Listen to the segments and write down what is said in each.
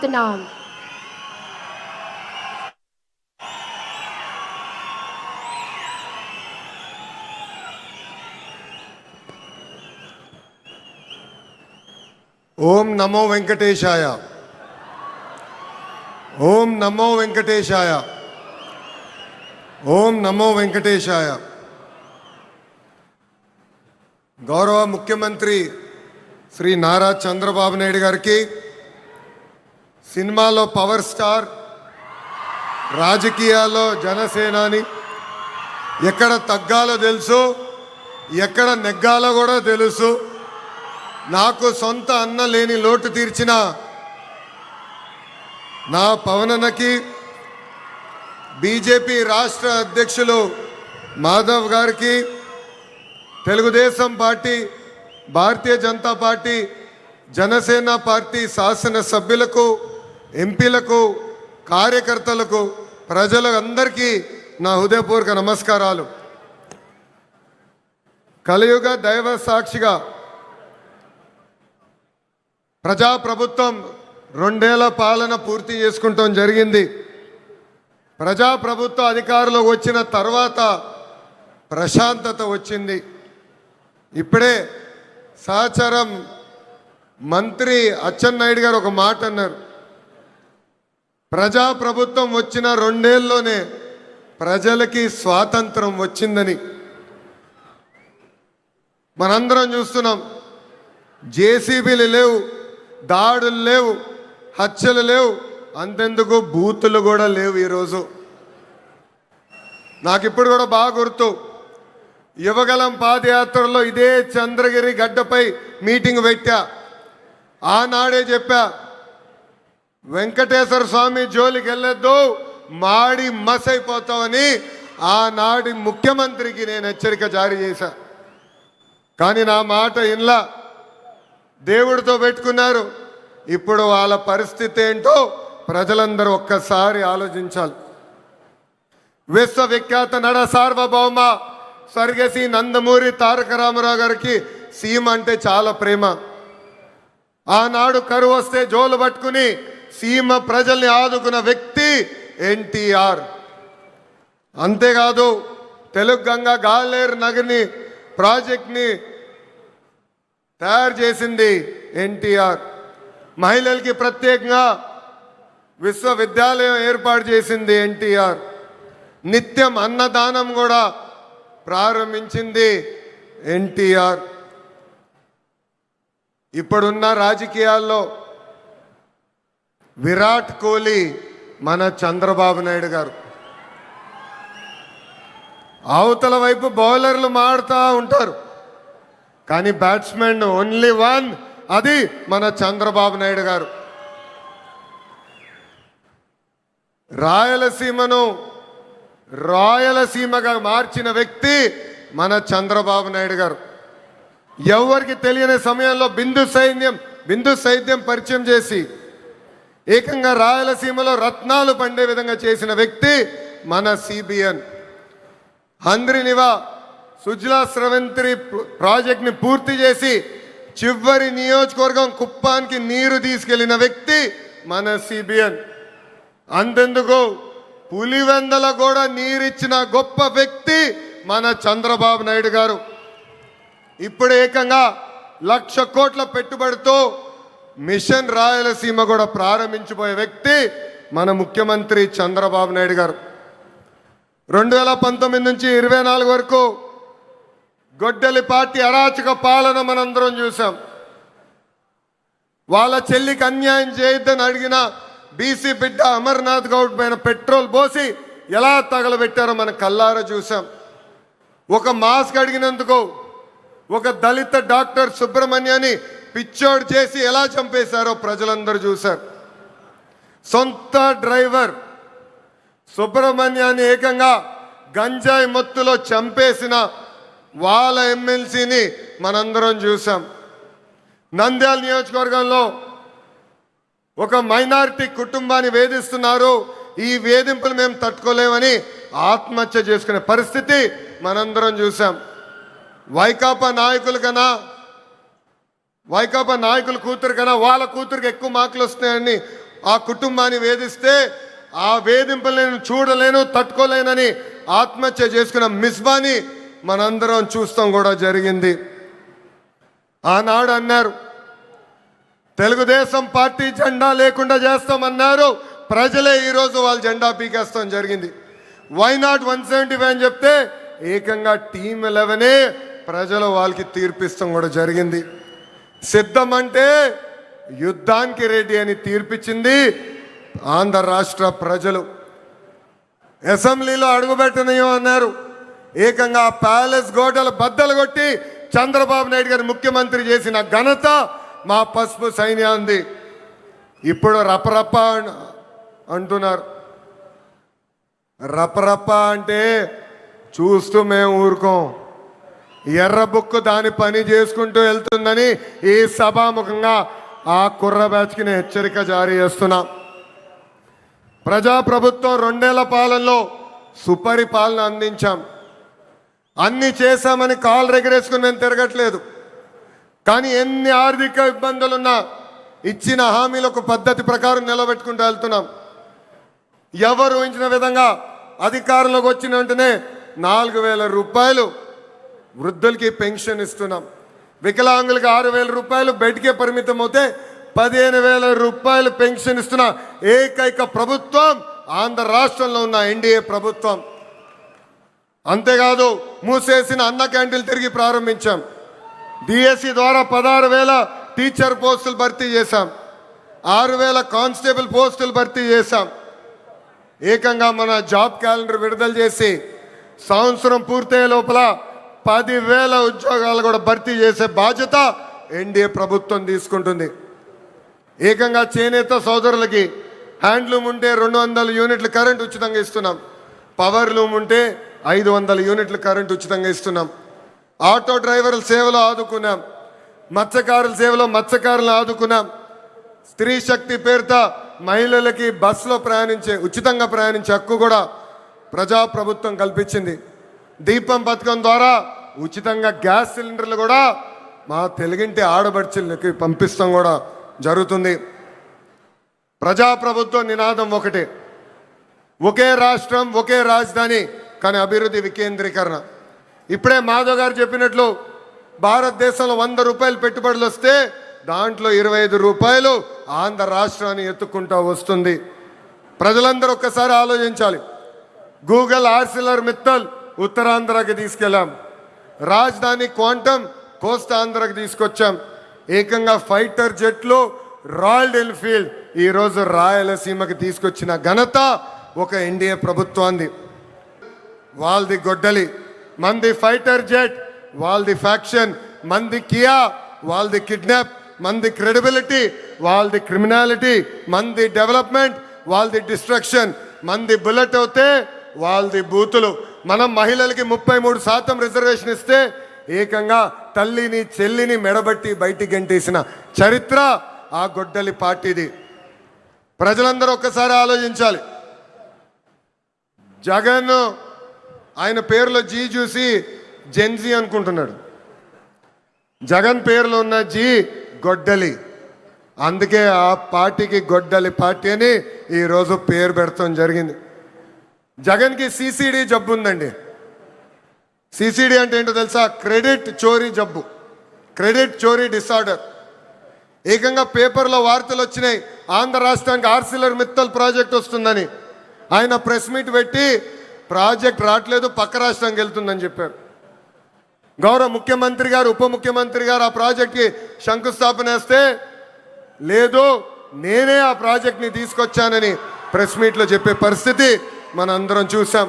नाम ओम नमो वेंकटेशाय। ओम नमो वेंकटेशाय। ओम नमो वेंकटेशाय। गौरव मुख्यमंत्री श्री नारा चंद्रबाबु नायडू गारिकी సినిమాలో పవర్ స్టార్, రాజకీయాల్లో జనసేనాని, ఎక్కడ తగ్గాలో తెలుసు, ఎక్కడ నెగ్గాలో కూడా తెలుసు. నాకు సొంత అన్న లేని లోటు తీర్చిన నా పవనన్నకి, బీజేపీ రాష్ట్ర అధ్యక్షులు మాధవ్ గారికి, తెలుగుదేశం పార్టీ, భారతీయ జనతా పార్టీ, జనసేన పార్టీ శాసన సభ్యులకు, ఎంపీలకు, కార్యకర్తలకు, ప్రజలందరికీ నా హృదయపూర్వక నమస్కారాలు. కలియుగ దైవ సాక్షిగా ప్రజాప్రభుత్వం 2 ఏళ్ల పాలన పూర్తి చేసుకుంటాం జరిగింది. ప్రజాప్రభుత్వ అధికారంలో వచ్చిన తర్వాత ప్రశాంతత వచ్చింది. ఇప్పుడే సహచరం మంత్రి అచ్చెన్నాయుడు గారు ఒక మాట అన్నారు. ప్రజాప్రభుత్వం వచ్చిన 2 ఏళ్లలోనే ప్రజలకి స్వాతంత్రం వచ్చిందని. మనందరం చూస్తున్నాం. జేసీబీలు లేవు, దాడులు లేవు, హత్యలు లేవు, అంతెందుకు బూతులు కూడా లేవు. ఈరోజు నాకు ఇప్పుడు కూడా బాగా గుర్తు, యువగలం పాదయాత్రలో ఇదే చంద్రగిరి గడ్డపై మీటింగ్ పెట్టా. ఆనాడే చెప్పా, వెంకటేశ్వర స్వామి జోలికి వెళ్ళొద్దు, మాడి మసైపోతామని ఆనాడి ముఖ్యమంత్రికి నేను హెచ్చరిక జారీ చేశా. కానీ నా మాట ఇన్లా, దేవుడితో పెట్టుకున్నారు. ఇప్పుడు వాళ్ళ పరిస్థితి ఏంటో ప్రజలందరూ ఒక్కసారి ఆలోచించాలి. విశ్వవిఖ్యాత నడ సార్వభౌమ స్వర్గశ్రీ నందమూరి తారక రామారావు గారికి సీమ అంటే చాలా ప్రేమ. ఆనాడు కరువు వస్తే జోలు పట్టుకుని సీమ ప్రజల్ని ఆదుకున్న వ్యక్తి ఎన్టీఆర్. అంతేకాదు, తెలుగు గంగా గాలేరు నగర్ని ప్రాజెక్ట్ని తయారు చేసింది ఎన్టీఆర్. మహిళలకి ప్రత్యేకంగా విశ్వవిద్యాలయం ఏర్పాటు చేసింది ఎన్టీఆర్. నిత్యం అన్నదానం కూడా ప్రారంభించింది ఎన్టీఆర్. ఇప్పుడున్న రాజకీయాల్లో విరాట్ కోహ్లీ మన చంద్రబాబు నాయుడు గారు. అవతల వైపు బౌలర్లు మాడుతూ ఉంటారు, కానీ బ్యాట్స్మెన్ ఓన్లీ వన్, అది మన చంద్రబాబు నాయుడు గారు. రాయలసీమను రాయలసీమగా మార్చిన వ్యక్తి మన చంద్రబాబు నాయుడు గారు. ఎవరికి తెలియని సమయంలో బిందు సైద్యం పరిచయం చేసి ఏకంగా రాయలసీమలో రత్నాలు పండే విధంగా చేసిన వ్యక్తి మన సిబిఎన్. హంద్రినివా సుజలా స్రవంతి ప్రాజెక్ట్ని పూర్తి చేసి చివరి నియోజకవర్గం కుప్పానికి నీరు తీసుకెళ్లిన వ్యక్తి మన సిబిఎన్. అంతెందుకు పులివెందల కూడా నీరిచ్చిన గొప్ప వ్యక్తి మన చంద్రబాబు నాయుడు గారు. ఇప్పుడు ఏకంగా 1,00,000 కోట్ల పెట్టుబడితో మిషన్ రాయలసీమ కూడా ప్రారంభించబోయే వ్యక్తి మన ముఖ్యమంత్రి చంద్రబాబు నాయుడు గారు. 2019 నుంచి 24 వరకు గొడ్డలి పార్టీ అరాచక పాలన మనందరం చూసాం. వాళ్ళ చెల్లికి అన్యాయం చేయొద్దని అడిగిన బీసీ బిడ్డ అమర్నాథ్ గౌడ్ పైన పెట్రోల్ పోసి ఎలా తగలబెట్టారో మనం కల్లారా చూసాం. ఒక మాస్క్ అడిగినందుకు ఒక దళిత డాక్టర్ సుబ్రహ్మణ్యాన్ని పిచ్చోడు చేసి ఎలా చంపేశారో ప్రజలందరూ చూశారు. సొంత డ్రైవర్ సుబ్రహ్మణ్యాన్ని ఏకంగా గంజాయి మత్తులో చంపేసిన వాళ్ళ ఎమ్మెల్సీని మనందరం చూసాం. నంద్యాల నియోజకవర్గంలో ఒక మైనారిటీ కుటుంబాన్ని వేధిస్తున్నారు, ఈ వేధింపులు మేము తట్టుకోలేమని ఆత్మహత్య చేసుకునే పరిస్థితి మనందరం చూసాం. వైకాపా నాయకుల కూతురు కన్నా వాళ్ళ కూతురికి ఎక్కువ మార్కులు వస్తున్నాయని ఆ కుటుంబాన్ని వేధిస్తే ఆ వేధింపులు నేను చూడలేను, తట్టుకోలేనని ఆత్మహత్య చేసుకున్న మిస్బాని మనందరం చూస్తాం కూడా జరిగింది. ఆనాడు అన్నారు తెలుగుదేశం పార్టీ జెండా లేకుండా చేస్తామన్నారు, ప్రజలే ఈరోజు వాళ్ళ జెండా పీకేస్తాం జరిగింది. వై నాట్ 175 అని చెప్తే ఏకంగా టీమ్ 11 ప్రజలు వాళ్ళకి తీర్పిస్తాం కూడా జరిగింది. సిద్ధం అంటే యుద్ధానికి రెడీ అని తీర్పిచ్చింది ఆంధ్ర రాష్ట్ర ప్రజలు. అసెంబ్లీలో అడుగుపెట్టనయో అన్నారు, ఏకంగా ప్యాలెస్ గోడలు బద్దలు కొట్టి చంద్రబాబు నాయుడు గారు ముఖ్యమంత్రి చేసిన ఘనత మా పసుపు సైన్యాంది. ఇప్పుడు రపరప్ప అంటున్నారు. రపరప్ప అంటే చూస్తూ మేము ఊరుకోం. ఎర్ర బుక్కు దాని పని చేసుకుంటూ వెళ్తుందని ఈ సభాముఖంగా ఆ కుర్ర బ్యాచ్కి నేను హెచ్చరిక జారీ చేస్తున్నా. ప్రజాప్రభుత్వం 2 ఏళ్ల పాలనలో సుపరిపాలన అందించాం. అన్ని చేశామని కాలు రెగరేసుకుని మేము తిరగట్లేదు. కానీ ఎన్ని ఆర్థిక ఇబ్బందులున్నా ఇచ్చిన హామీలకు పద్ధతి ప్రకారం నిలబెట్టుకుంటూ వెళ్తున్నాం. ఎవరు ఊహించిన విధంగా అధికారంలోకి వచ్చిన వెంటనే 4,000 రూపాయలు వృద్ధులకి పెన్షన్ ఇస్తున్నాం. వికలాంగులకి 6,000 రూపాయలు బెడ్కే పరిమితం అవుతే 15,000 రూపాయలు పెన్షన్ ఇస్తున్న ఏకైక ప్రభుత్వం ఆంధ్ర రాష్ట్రంలో ఉన్న ఎన్డీఏ ప్రభుత్వం. అంతేకాదు మూసేసిన అన్న క్యాంటీన్లు తిరిగి ప్రారంభించాం. డిఎస్సి ద్వారా 16,000 టీచర్ పోస్టులు భర్తీ చేశాం. 6,000 కానిస్టేబుల్ పోస్టులు భర్తీ చేశాం. ఏకంగా మన జాబ్ క్యాలెండర్ విడుదల చేసి సంవత్సరం పూర్తయ్యే లోపల 10,000 ఉద్యోగాలు కూడా భర్తీ చేసే బాధ్యత ఎన్డీఏ ప్రభుత్వం తీసుకుంటుంది. ఏకంగా చేనేత సోదరులకి హ్యాండ్లూమ్ ఉంటే 200 యూనిట్లు కరెంట్ ఉచితంగా ఇస్తున్నాం. పవర్ లూమ్ ఉంటే 500 యూనిట్లు కరెంట్ ఉచితంగా ఇస్తున్నాం. ఆటో డ్రైవర్ల సేవలో ఆదుకున్నాం. మత్స్యకారుల సేవలో మత్స్యకారులను ఆదుకున్నాం. స్త్రీ శక్తి పేరుతో మహిళలకి బస్సులో ఉచితంగా ప్రయాణించే హక్కు కూడా ప్రజాప్రభుత్వం కల్పించింది. దీపం పథకం ద్వారా ఉచితంగా గ్యాస్ సిలిండర్లు కూడా మా తెలుగింటి ఆడబడుచులకి పంపిస్తాం కూడా జరుగుతుంది. ప్రజాప్రభుత్వం నినాదం ఒకటే, ఒకే రాష్ట్రం ఒకే రాజధాని, కానీ అభివృద్ధి వికేంద్రీకరణ. ఇప్పుడే మాధవ్ గారు చెప్పినట్లు భారతదేశంలో 100 రూపాయలు పెట్టుబడులు వస్తే దాంట్లో 25 రూపాయలు ఆంధ్ర రాష్ట్రాన్ని ఎత్తుకుంటూ వస్తుంది. ప్రజలందరూ ఒక్కసారి ఆలోచించాలి. గూగుల్ ఆర్సిలర్ మిత్తల్ ఉత్తరాంధ్రకి తీసుకెళ్ళాం. రాజధాని క్వాంటమ్ కోస్తాంధ్రకి తీసుకొచ్చాం. ఏకంగా ఫైటర్ జెట్లు రాయల్ ఎన్ఫీల్డ్ ఈరోజు రాయలసీమకి తీసుకొచ్చిన ఘనత ఒక ఎన్డీఏ ప్రభుత్వాన్ని. వాళ్ళది గొడ్డలి, మంది ఫైటర్ జెట్, వాళ్ళది ఫ్యాక్షన్, మంది కియా, వాళ్ళది కిడ్నాప్, మంది క్రెడిబిలిటీ, వాళ్ళది క్రిమినాలిటీ, మంది డెవలప్మెంట్, వాళ్ళది డిస్ట్రక్షన్, మంది బుల్లెట్ అవుతే వాళ్ళది బూతులు. మనం మహిళలకి 33% రిజర్వేషన్ ఇస్తే ఏకంగా తల్లిని చెల్లిని మెడబట్టి బయటికి గంటేసిన చరిత్ర ఆ గొడ్డలి పార్టీది. ప్రజలందరూ ఒక్కసారి ఆలోచించాలి. జగన్ ఆయన పేరులో జీ చూసి జెన్జీ అనుకుంటున్నాడు. జగన్ పేరులో ఉన్న జీ గొడ్డలి, అందుకే ఆ పార్టీకి గొడ్డలి పార్టీ అని ఈరోజు పేరు పెడతాం జరిగింది. జగన్కి సిసిడి జబ్బు ఉందండి. సిసిడి అంటే ఏంటో తెలుసా? క్రెడిట్ చోరీ జబ్బు, క్రెడిట్ చోరీ డిసార్డర్. ఏకంగా పేపర్లో వార్తలు వచ్చినాయి, ఆంధ్ర రాష్ట్రానికి ఆర్సిలర్ మిత్తల్ ప్రాజెక్ట్ వస్తుందని. ఆయన ప్రెస్ మీట్ పెట్టి ప్రాజెక్ట్ రావట్లేదు, పక్క రాష్ట్రానికి వెళ్తుందని చెప్పారు. గౌరవ ముఖ్యమంత్రి గారు, ఉప ముఖ్యమంత్రి గారు ఆ ప్రాజెక్ట్కి శంకుస్థాపన వేస్తే లేదు నేనే ఆ ప్రాజెక్ట్ని తీసుకొచ్చానని ప్రెస్ మీట్లో చెప్పే పరిస్థితి మనందరం చూసాం.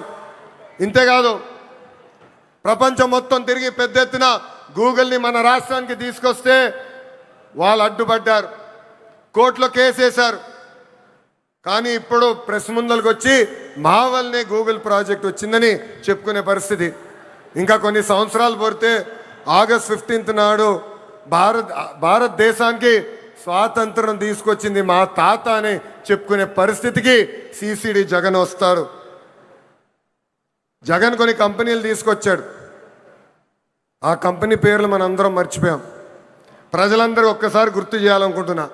ఇంతేకాదు ప్రపంచం మొత్తం తిరిగి పెద్ద ఎత్తున గూగుల్ని మన రాష్ట్రానికి తీసుకొస్తే వాళ్ళు అడ్డుపడ్డారు, కోర్టులో కేసేశారు. కానీ ఇప్పుడు ప్రెస్ ముందరికి వచ్చి మా వల్లనే గూగుల్ ప్రాజెక్ట్ వచ్చిందని చెప్పుకునే పరిస్థితి. ఇంకా కొన్ని సంవత్సరాలు పోతే ఆగస్ట్ 15 నాడు భారతదేశానికి స్వాతంత్రం తీసుకొచ్చింది మా తాత అని చెప్పుకునే పరిస్థితికి సిసిడి జగన్ వస్తారు. జగన్ కొన్ని కంపెనీలు తీసుకొచ్చాడు. ఆ కంపెనీ పేర్లు మనందరం మర్చిపోయాం. ప్రజలందరూ ఒక్కసారి గుర్తు చేయాలనుకుంటున్నా.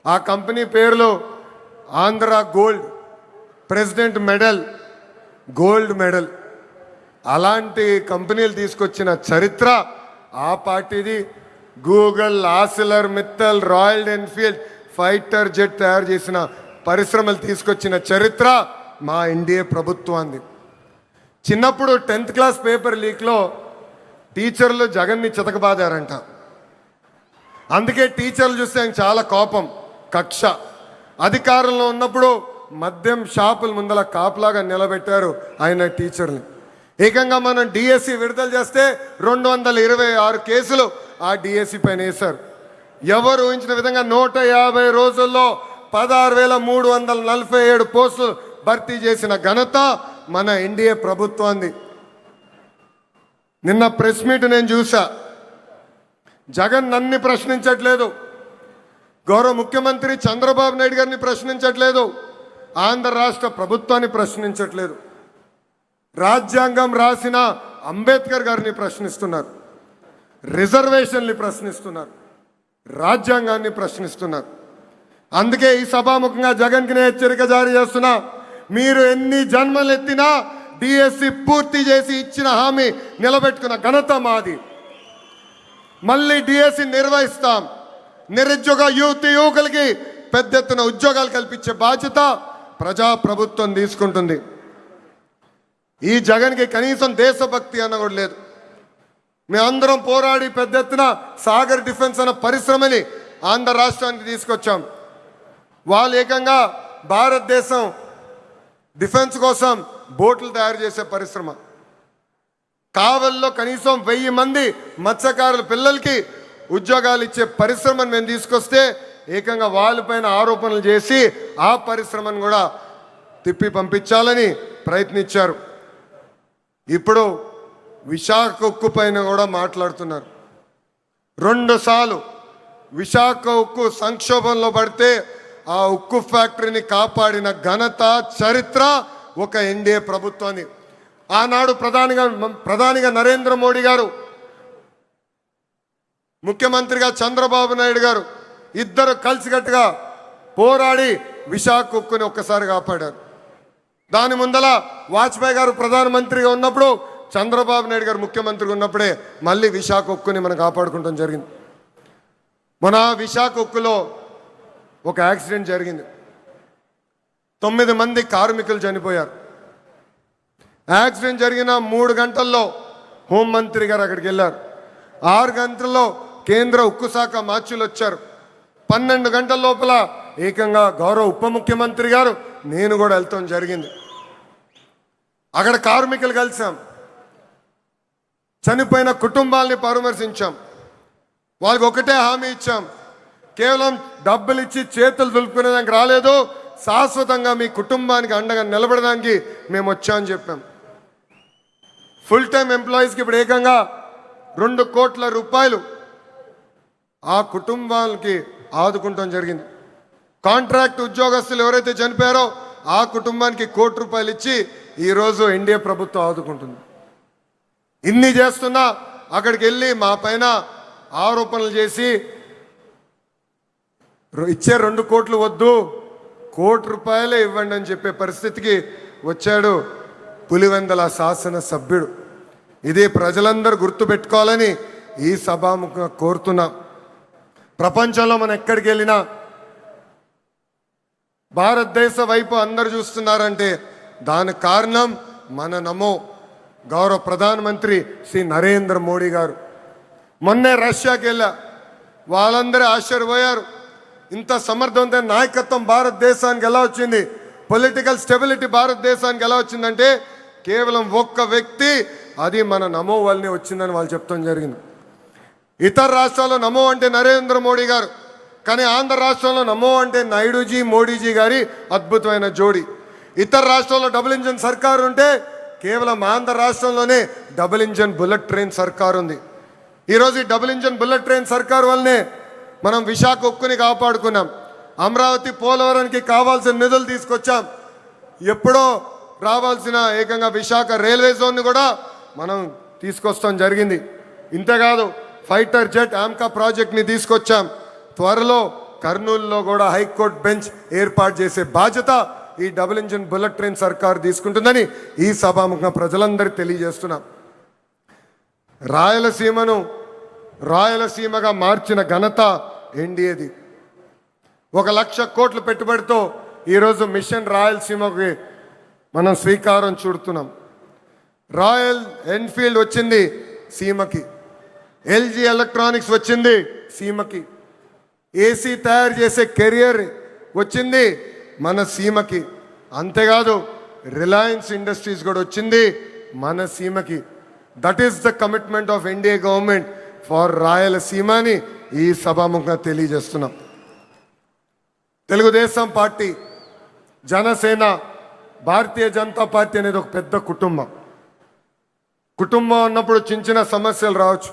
ఆ కంపెనీ పేర్లు Andhra gold, president medal, gold medal, అలాంటి కంపెనీలు తీసుకొచ్చిన చరిత్ర ఆ పార్టీది. Google, ఆసిలర్ Mittal, royal Enfield fighter jet తయారు చేసిన పరిశ్రమలు తీసుకొచ్చిన చరిత్ర మా ఎన్డీఏ ప్రభుత్వాన్ని. చిన్నప్పుడు 10th క్లాస్ పేపర్ లీక్లో టీచర్లు జగన్ని చితకబాదారంట. అందుకే టీచర్లు చూస్తే ఆయన చాలా కోపం, కక్ష. అధికారంలో ఉన్నప్పుడు మద్యం షాపుల ముందల కాపులాగా నిలబెట్టారు ఆయన టీచర్ని. ఏకంగా మనం డిఎస్సి విడుదల చేస్తే 226 కేసులు ఆ డిఎస్సి పైన వేశారు. ఎవరు ఊహించిన విధంగా 150 రోజుల్లో 16,347 పోస్టులు భర్తీ చేసిన ఘనత మన ఎన్డీఏ ప్రభుత్వాన్ని. నిన్న ప్రెస్ మీట్ నేను చూసా. జగన్ నన్ను ప్రశ్నించట్లేదు, గౌరవ ముఖ్యమంత్రి చంద్రబాబు నాయుడు గారిని ప్రశ్నించట్లేదు, ఆంధ్ర రాష్ట్ర ప్రభుత్వాన్ని ప్రశ్నించట్లేదు, రాజ్యాంగం రాసిన అంబేద్కర్ గారిని ప్రశ్నిస్తున్నారు, రిజర్వేషన్ని ప్రశ్నిస్తున్నారు, రాజ్యాంగాన్ని ప్రశ్నిస్తున్నారు. అందుకే ఈ సభాముఖంగా జగన్కి నేను హెచ్చరిక జారీ చేస్తున్నా. మీరు ఎన్ని జన్మలు ఎత్తినా డిఎస్సి పూర్తి చేసి ఇచ్చిన హామీ నిలబెట్టుకున్న ఘనత మాది. మళ్ళీ డిఎస్సి నిర్వహిస్తాం. నిరుద్యోగ యువకులకి పెద్ద ఎత్తున ఉద్యోగాలు కల్పించే బాధ్యత ప్రజాప్రభుత్వం తీసుకుంటుంది. ఈ జగన్కి కనీసం దేశభక్తి అన్న కూడా లేదు. మేమందరం పోరాడి పెద్ద ఎత్తున సాగర్ డిఫెన్స్ అన్న పరిశ్రమని ఆంధ్ర రాష్ట్రానికి తీసుకొచ్చాం. వాళ్ళు ఏకంగా భారతదేశం డిఫెన్స్ కోసం బోట్లు తయారు చేసే పరిశ్రమ. కావల్లో కనీసం 1000 మంది మత్స్యకారుల పిల్లలకి ఉద్యోగాలు ఇచ్చే పరిశ్రమను మేము తీసుకొస్తే ఏకంగా వాళ్ళపైన ఆరోపణలు చేసి ఆ పరిశ్రమను కూడా తిప్పి పంపించాలని ప్రయత్నించారు. ఇప్పుడు విశాఖ ఉక్కు పైన కూడా మాట్లాడుతున్నారు. 2 సార్లు విశాఖ ఉక్కు సంక్షోభంలో పడితే ఆ ఉక్కు ఫ్యాక్టరీని కాపాడిన ఘనత, చరిత్ర ఒక ఎన్డీఏ ప్రభుత్వాన్ని. ఆనాడు ప్రధానిగా నరేంద్ర మోడీ గారు, ముఖ్యమంత్రిగా చంద్రబాబు నాయుడు గారు ఇద్దరు కలిసికట్టుగా పోరాడి విశాఖ ఉక్కుని ఒక్కసారి కాపాడారు. దాని ముందల వాజ్పేయి గారు ప్రధానమంత్రిగా ఉన్నప్పుడు, చంద్రబాబు నాయుడు గారు ముఖ్యమంత్రిగా ఉన్నప్పుడే మళ్ళీ విశాఖ ఉక్కుని మనం కాపాడుకుంటాం జరిగింది. మన విశాఖ ఉక్కులో ఒక యాక్సిడెంట్ జరిగింది. 9 మంది కార్మికులు చనిపోయారు. యాక్సిడెంట్ జరిగిన 3 గంటల్లో హోంమంత్రి గారు అక్కడికి వెళ్ళారు. 6 గంటల్లో కేంద్ర ఉక్కు శాఖ మార్చులు వచ్చారు. 12 గంటల లోపల ఏకంగా గౌరవ ఉప ముఖ్యమంత్రి గారు, నేను కూడా వెళ్తాం జరిగింది. అక్కడ కార్మికులు కలిసాం, చనిపోయిన కుటుంబాలని పరామర్శించాం. వాళ్ళకి ఒకటే హామీ ఇచ్చాం, కేవలం డబ్బులు ఇచ్చి చేతులు దులుపుకునేదానికి రాలేదు, శాశ్వతంగా మీ కుటుంబానికి అండగా నిలబడడానికి మేము వచ్చామని చెప్పాం. ఫుల్ టైం ఎంప్లాయీస్కి ఇప్పుడు ఏకంగా 2 కోట్ల రూపాయలు ఆ కుటుంబాలకి ఆదుకుంటాం జరిగింది. కాంట్రాక్ట్ ఉద్యోగస్తులు ఎవరైతే చనిపోయారో ఆ కుటుంబానికి 1 కోటి రూపాయలు ఇచ్చి ఈరోజు ఎన్డీఏ ప్రభుత్వం ఆదుకుంటుంది. ఇన్ని చేస్తున్నా అక్కడికి వెళ్ళి మా పైన ఆరోపణలు చేసి ఇచ్చే 2 కోట్లు వద్దు, 1 కోటి రూపాయలే ఇవ్వండి అని చెప్పే పరిస్థితికి వచ్చాడు పులివెందల శాసన సభ్యుడు. ఇది ప్రజలందరూ గుర్తుపెట్టుకోవాలని ఈ సభాముఖంగా కోరుతున్నాం. ప్రపంచంలో మనం ఎక్కడికి వెళ్ళినా భారతదేశ వైపు అందరు చూస్తున్నారంటే దానికి కారణం మన నమో గౌరవ ప్రధానమంత్రి శ్రీ నరేంద్ర మోడీ గారు. మొన్నే రష్యాకి వెళ్ళా, వాళ్ళందరూ ఆశ్చర్యపోయారు. ఇంత సమర్థవంతమైన నాయకత్వం భారతదేశానికి ఎలా వచ్చింది, పొలిటికల్ స్టెబిలిటీ భారతదేశానికి ఎలా వచ్చిందంటే కేవలం ఒక్క వ్యక్తి, అది మన నమో వల్లనే వచ్చిందని వాళ్ళు చెప్తాం జరిగింది. ఇతర రాష్ట్రాల్లో నమో అంటే నరేంద్ర మోడీ గారు, కానీ ఆంధ్ర రాష్ట్రంలో నమో అంటే నాయుడుజీ మోడీజీ గారి అద్భుతమైన జోడి. ఇతర రాష్ట్రాల్లో డబుల్ ఇంజన్ సర్కారు ఉంటే కేవలం ఆంధ్ర రాష్ట్రంలోనే డబుల్ ఇంజన్ బుల్లెట్ ట్రైన్ సర్కారు ఉంది. ఈరోజు ఈ డబుల్ ఇంజన్ బుల్లెట్ ట్రైన్ సర్కారు వల్లనే మనం విశాఖ ఉక్కుని కాపాడుకున్నాం. అమరావతి పోలవరానికి కావాల్సిన నిధులు తీసుకొచ్చాం. ఎప్పుడో రావాల్సిన ఏకంగా విశాఖ రైల్వే జోన్ని కూడా మనం తీసుకొస్తాం జరిగింది. ఇంతేకాదు ఫైటర్ జెట్ ఆమ్కా ప్రాజెక్ట్ని తీసుకొచ్చాం. త్వరలో కర్నూలులో కూడా హైకోర్టు బెంచ్ ఏర్పాటు చేసే బాధ్యత ఈ డబుల్ ఇంజిన్ బుల్లెట్ ట్రైన్ సర్కార్ తీసుకుంటుందని ఈ సభాముఖంగా ప్రజలందరికీ తెలియజేస్తున్నాం. రాయలసీమగా మార్చిన ఘనత ఎన్డీఏది. 1,00,000 కోట్ల పెట్టుబడితో ఈరోజు మిషన్ రాయలసీమకి మనం శ్రీకారం చుడుతున్నాం. రాయల్ ఎన్ఫీల్డ్ వచ్చింది సీమకి, ఎల్జీ ఎలక్ట్రానిక్స్ వచ్చింది సీమకి, ఏసీ తయారు చేసే కెరియర్ వచ్చింది మన సీమకి. అంతేకాదు రిలయన్స్ ఇండస్ట్రీస్ కూడా వచ్చింది మన సీమకి. That is the commitment of NDA government for Rayalaseema అని ఈ సభాముఖంగా తెలియజేస్తున్నాం. తెలుగుదేశం పార్టీ, జనసేన, భారతీయ జనతా పార్టీ అనేది ఒక పెద్ద కుటుంబం. కుటుంబం అన్నప్పుడు చిన్న సమస్యలు రావచ్చు.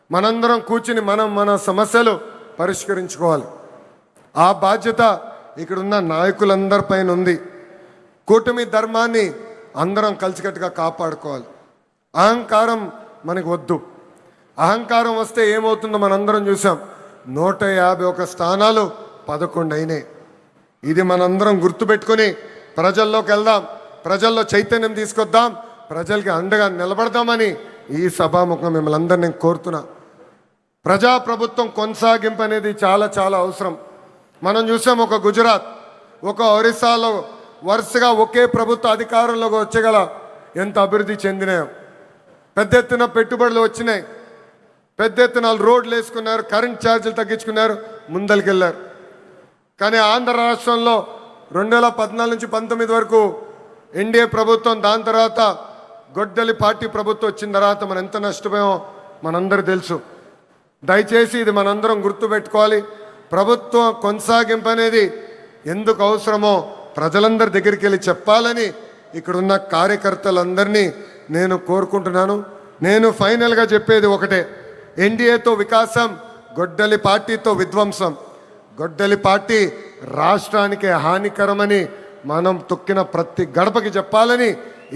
మనందరం కూర్చుని మన సమస్యలు పరిష్కరించుకోవాలి. ఆ బాధ్యత ఇక్కడున్న నాయకులందరిపైన ఉంది. కూటమి ధర్మాన్ని అందరం కలిసికట్టుగా కాపాడుకోవాలి. అహంకారం మనకు వద్దు. అహంకారం వస్తే ఏమవుతుందో మనందరం చూసాం. 151 స్థానాలు 11 అయినాయి. ఇది మనందరం గుర్తుపెట్టుకొని ప్రజల్లోకి వెళ్దాం, ప్రజల్లో చైతన్యం తీసుకొద్దాం, ప్రజలకి అండగా నిలబడదామని ఈ సభాముఖం మిమ్మల్ని అందరినీ నేను కోరుతున్నా. ప్రజాప్రభుత్వం కొనసాగింపు అనేది చాలా చాలా అవసరం. మనం చూసాం ఒక గుజరాత్, ఒక ఒరిస్సాలో వరుసగా ఒకే ప్రభుత్వ అధికారంలోకి వచ్చగల ఎంత అభివృద్ధి చెందినాయో. పెద్ద ఎత్తున పెట్టుబడులు వచ్చినాయి, పెద్ద ఎత్తున రోడ్లు వేసుకున్నారు, కరెంట్ ఛార్జీలు తగ్గించుకున్నారు, ముందరికెళ్ళారు. కానీ ఆంధ్ర రాష్ట్రంలో 2014 నుంచి 19 వరకు ఎన్డీఏ ప్రభుత్వం, దాని తర్వాత గొడ్డలి పార్టీ ప్రభుత్వం వచ్చిన తర్వాత మనం ఎంత నష్టపోయామో మనందరూ తెలుసు. దయచేసి ఇది మనందరం గుర్తుపెట్టుకోవాలి. ప్రభుత్వం కొనసాగింపు అనేది ఎందుకు అవసరమో ప్రజలందరి దగ్గరికి వెళ్ళి చెప్పాలని ఇక్కడున్న కార్యకర్తలందరినీ నేను కోరుకుంటున్నాను. నేను ఫైనల్గా చెప్పేది ఒకటే, ఎన్డీఏతో వికాసం, గొడ్డలి పార్టీతో విధ్వంసం. గొడ్డలి పార్టీ రాష్ట్రానికి హానికరమని మనం తొక్కిన ప్రతి గడపకి చెప్పాలని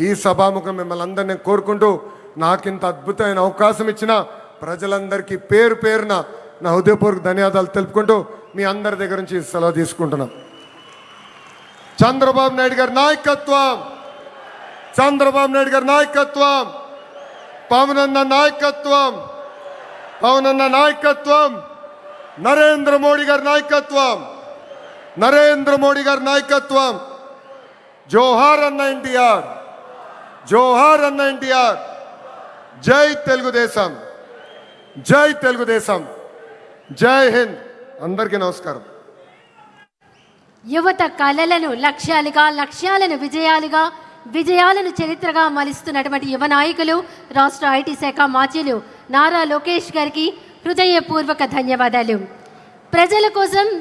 ఈ సభాముఖం మిమ్మల్ని అందరినీ కోరుకుంటూ, నాకింత అద్భుతమైన అవకాశం ఇచ్చిన ప్రజలందరికీ పేరు పేరున నా హృదయపూర్వక ధన్యవాదాలు తెలుపుకుంటూ మీ అందరి దగ్గర నుంచి సెలవు తీసుకుంటున్నాం. చంద్రబాబు నాయుడు గారి నాయకత్వం, చంద్రబాబు నాయుడు గారి నాయకత్వం, పవన్ అన్న నాయకత్వం, పవన్ అన్న నాయకత్వం, నరేంద్ర మోడీ గారి నాయకత్వం, నరేంద్ర మోడీ గారి నాయకత్వం. జోహార్ అన్న ఎన్టీఆర్, జోహార్ అన్న ఎన్టీఆర్. జై తెలుగుదేశం, జై తెలుగుదేశం, జై హింద్. అందరికీ నమస్కారం. యువత కళలను లక్ష్యాలుగా, లక్ష్యాలను విజయాలుగా, విజయాలను చరిత్రగా మలుస్తున్నటువంటి యువ నాయకులు రాష్ట్ర ఐటీ శాఖ మాత్యులు నారా లోకేష్ గారికి హృదయపూర్వక ధన్యవాదాలు. ప్రజల కోసం